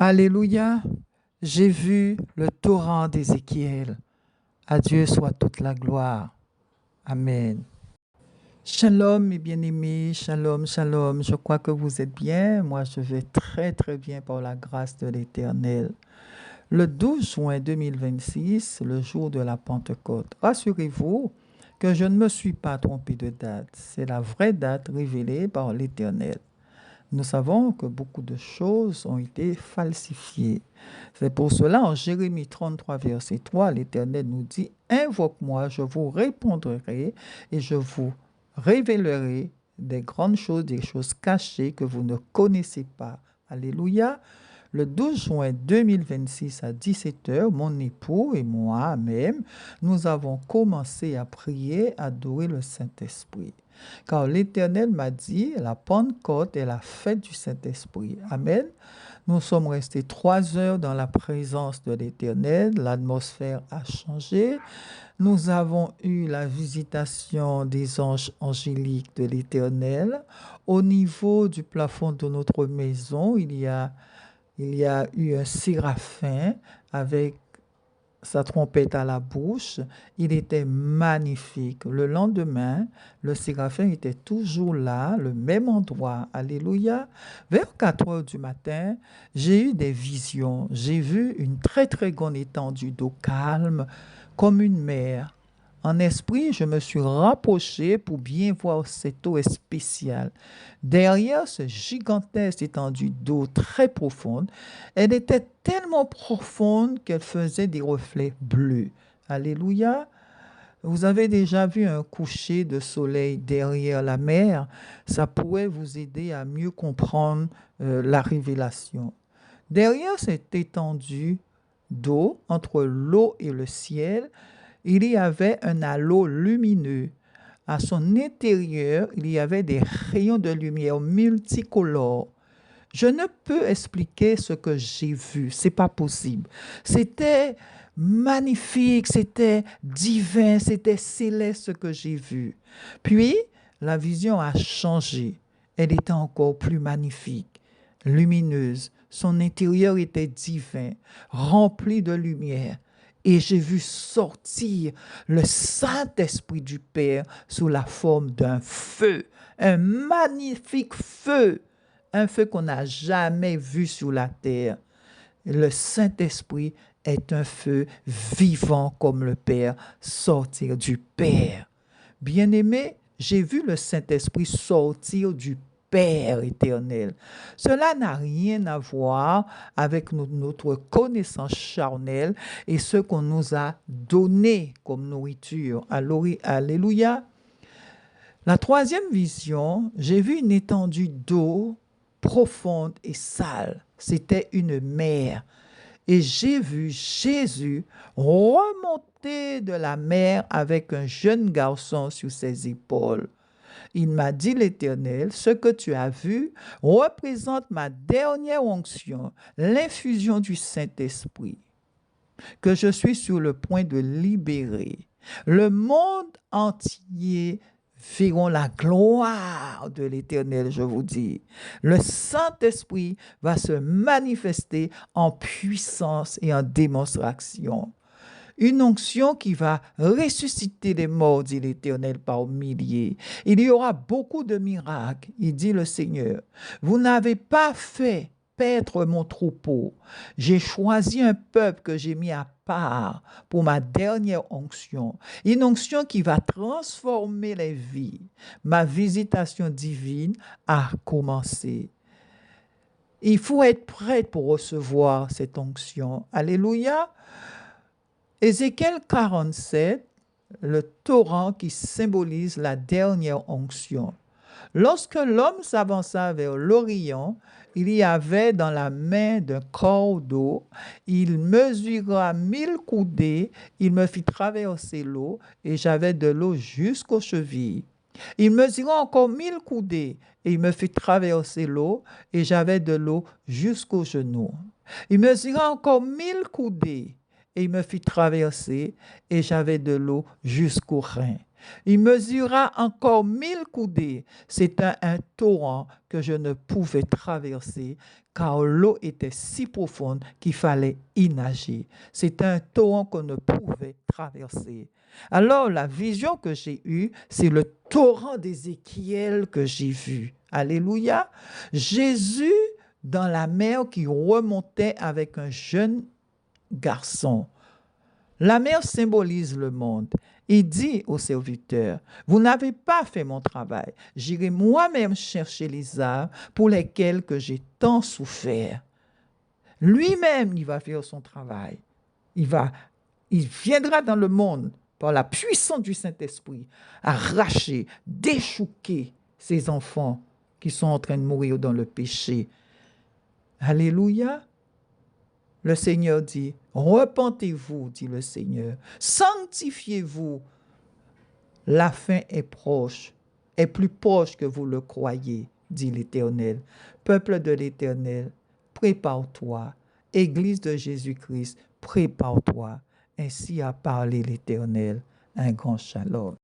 Alléluia, j'ai vu le torrent d'Ézéchiel. À Dieu soit toute la gloire. Amen. Shalom mes bien-aimés, shalom, shalom. Je crois que vous êtes bien. Moi, je vais très, très bien par la grâce de l'Éternel. Le 12 juin 2026, le jour de la Pentecôte. Rassurez-vous que je ne me suis pas trompé de date. C'est la vraie date révélée par l'Éternel. Nous savons que beaucoup de choses ont été falsifiées. C'est pour cela, en Jérémie 33, verset 3, l'Éternel nous dit, « Invoque-moi, je vous répondrai et je vous révélerai des grandes choses, des choses cachées que vous ne connaissez pas. » Alléluia. Le 12 juin 2026 à 17h, mon époux et moi-même, nous avons commencé à prier, à adorer le Saint-Esprit. Car l'Éternel m'a dit, la Pentecôte est la fête du Saint-Esprit. Amen. Nous sommes restés 3 heures dans la présence de l'Éternel. L'atmosphère a changé. Nous avons eu la visitation des anges angéliques de l'Éternel. Au niveau du plafond de notre maison, il y a eu un séraphin avec sa trompette à la bouche. Il était magnifique. Le lendemain, le séraphin était toujours là, le même endroit. Alléluia. Vers 4 heures du matin, j'ai eu des visions. J'ai vu une très, très grande étendue d'eau calme, comme une mer. En esprit, je me suis rapproché pour bien voir cette eau spéciale. Derrière ce gigantesque étendue d'eau très profonde, elle était tellement profonde qu'elle faisait des reflets bleus. Alléluia. Vous avez déjà vu un coucher de soleil derrière la mer? Ça pourrait vous aider à mieux comprendre la révélation. Derrière cette étendue d'eau, entre l'eau et le ciel, il y avait un halo lumineux. À son intérieur, il y avait des rayons de lumière multicolores. Je ne peux expliquer ce que j'ai vu, c'est pas possible. C'était magnifique, c'était divin, c'était céleste ce que j'ai vu. Puis, la vision a changé. Elle était encore plus magnifique, lumineuse. Son intérieur était divin, rempli de lumière. Et j'ai vu sortir le Saint-Esprit du Père sous la forme d'un feu, un magnifique feu, un feu qu'on n'a jamais vu sur la terre. Le Saint-Esprit est un feu vivant comme le Père sortir du Père. Bien-aimé, j'ai vu le Saint-Esprit sortir du Père éternel. Cela n'a rien à voir avec notre connaissance charnelle et ce qu'on nous a donné comme nourriture. Alléluia. La troisième vision, j'ai vu une étendue d'eau profonde et sale. C'était une mer. Et j'ai vu Jésus remonter de la mer avec un jeune garçon sur ses épaules. Il m'a dit l'Éternel, ce que tu as vu représente ma dernière onction, l'infusion du Saint-Esprit, que je suis sur le point de libérer. Le monde entier verront la gloire de l'Éternel, je vous dis. Le Saint-Esprit va se manifester en puissance et en démonstration. Une onction qui va ressusciter les morts, dit l'Éternel, par milliers. Il y aura beaucoup de miracles, il dit le Seigneur. Vous n'avez pas fait paître mon troupeau. J'ai choisi un peuple que j'ai mis à part pour ma dernière onction. Une onction qui va transformer les vies. Ma visitation divine a commencé. Il faut être prêt pour recevoir cette onction. Alléluia. Ézéchiel 47, le torrent qui symbolise la dernière onction. Lorsque l'homme s'avança vers l'Orient, il y avait dans la main d'un cordeau, il mesura 1000 coudées, il me fit traverser l'eau, et j'avais de l'eau jusqu'aux chevilles. Il mesura encore 1000 coudées, et il me fit traverser l'eau, et j'avais de l'eau jusqu'aux genoux. Il mesura encore 1000 coudées, et il me fit traverser, et j'avais de l'eau jusqu'aux reins. Il mesura encore 1000 coudées. C'était un torrent que je ne pouvais traverser, car l'eau était si profonde qu'il fallait y nager. C'est un torrent qu'on ne pouvait traverser. Alors, la vision que j'ai eue, c'est le torrent d'Ézéchiel que j'ai vu. Alléluia. Jésus dans la mer qui remontait avec un jeune garçon. La mer symbolise le monde. Il dit au serviteur, vous n'avez pas fait mon travail. J'irai moi-même chercher les âmes pour lesquelles que j'ai tant souffert. Lui-même, il va faire son travail. Il viendra dans le monde par la puissance du Saint-Esprit, arracher, déchouquer ces enfants qui sont en train de mourir dans le péché. Alléluia. Le Seigneur dit, repentez-vous, dit le Seigneur, sanctifiez-vous. La fin est proche, est plus proche que vous le croyez, dit l'Éternel. Peuple de l'Éternel, prépare-toi. Église de Jésus-Christ, prépare-toi. Ainsi a parlé l'Éternel. Un grand shalom.